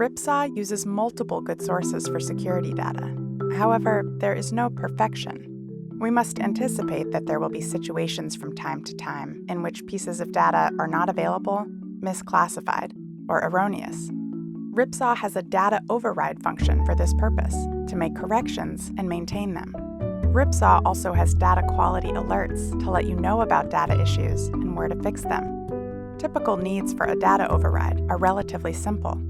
Ripsaw uses multiple good sources for security data. However, there is no perfection. We must anticipate that there will be situations from time to time in which pieces of data are not available, misclassified, or erroneous. Ripsaw has a data override function for this purpose, to make corrections and maintain them. Ripsaw also has data quality alerts to let you know about data issues and where to fix them. Typical needs for a data override are relatively simple.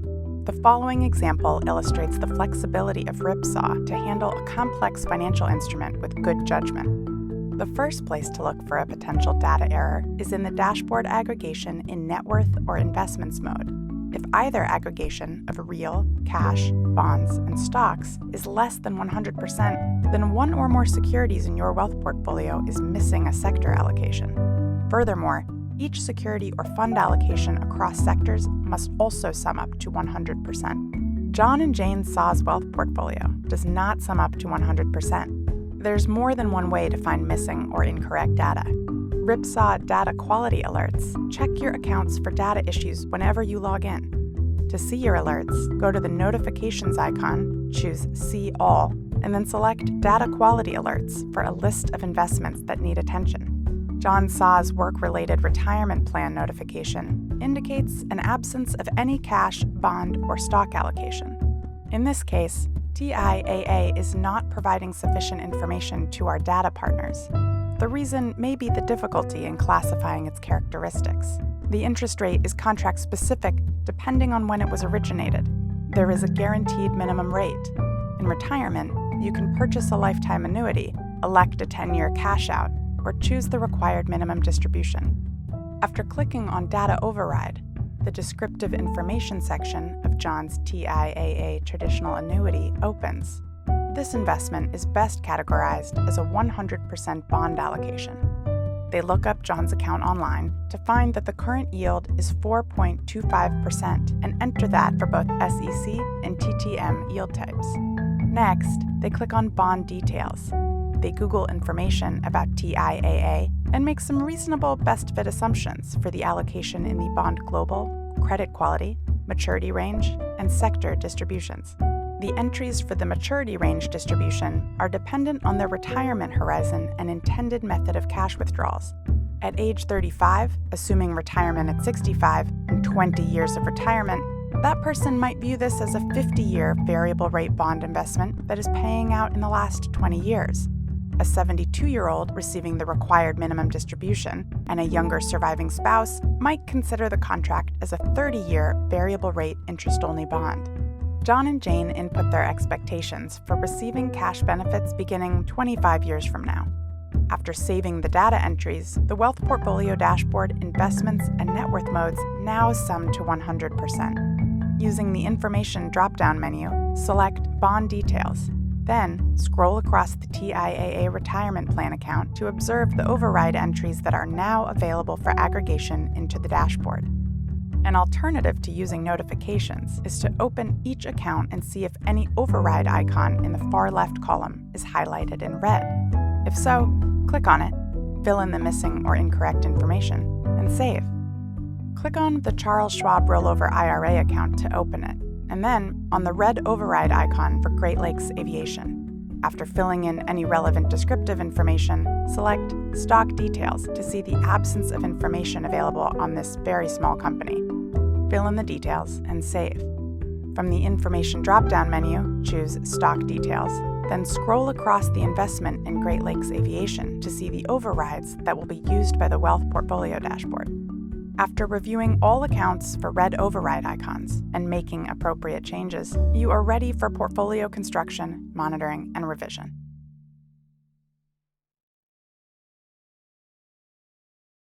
The following example illustrates the flexibility of Ripsaw to handle a complex financial instrument with good judgment. The first place to look for a potential data error is in the dashboard aggregation in net worth or investments mode. If either aggregation of real, cash, bonds, and stocks is less than 100%, then one or more securities in your wealth portfolio is missing a sector allocation. Furthermore, each security or fund allocation across sectors must also sum up to 100%. John and Jane Saw's wealth portfolio does not sum up to 100%. There's more than one way to find missing or incorrect data. Ripsaw Data Quality Alerts check your accounts for data issues whenever you log in. To see your alerts, go to the notifications icon, choose See All, and then select Data Quality Alerts for a list of investments that need attention. John Saw's work-related retirement plan notification indicates an absence of any cash, bond, or stock allocation. In this case, TIAA is not providing sufficient information to our data partners. The reason may be the difficulty in classifying its characteristics. The interest rate is contract-specific depending on when it was originated. There is a guaranteed minimum rate. In retirement, you can purchase a lifetime annuity, elect a 10-year cash-out, or choose the required minimum distribution. After clicking on Data Override, the descriptive information section of John's TIAA traditional annuity opens. This investment is best categorized as a 100% bond allocation. They look up John's account online to find that the current yield is 4.25% and enter that for both SEC and TTM yield types. Next, they click on Bond Details. They Google information about TIAA and make some reasonable best fit assumptions for the allocation in the bond global, credit quality, maturity range, and sector distributions. The entries for the maturity range distribution are dependent on their retirement horizon and intended method of cash withdrawals. At age 35, assuming retirement at 65 and 20 years of retirement, that person might view this as a 50-year variable rate bond investment that is paying out in the last 20 years. A 72-year-old receiving the required minimum distribution and a younger surviving spouse might consider the contract as a 30-year variable rate interest-only bond. John and Jane input their expectations for receiving cash benefits beginning 25 years from now. After saving the data entries, the Wealth Portfolio Dashboard investments and net worth modes now sum to 100%. Using the Information drop-down menu, select Bond Details. Then, scroll across the TIAA retirement plan account to observe the override entries that are now available for aggregation into the dashboard. An alternative to using notifications is to open each account and see if any override icon in the far left column is highlighted in red. If so, click on it, fill in the missing or incorrect information, and save. Click on the Charles Schwab Rollover IRA account to open it, and then on the red override icon for Great Lakes Aviation. After filling in any relevant descriptive information, select Stock Details to see the absence of information available on this very small company. Fill in the details and save. From the Information drop-down menu, choose Stock Details, then scroll across the investment in Great Lakes Aviation to see the overrides that will be used by the Wealth Portfolio Dashboard. After reviewing all accounts for red override icons and making appropriate changes, you are ready for portfolio construction, monitoring, and revision.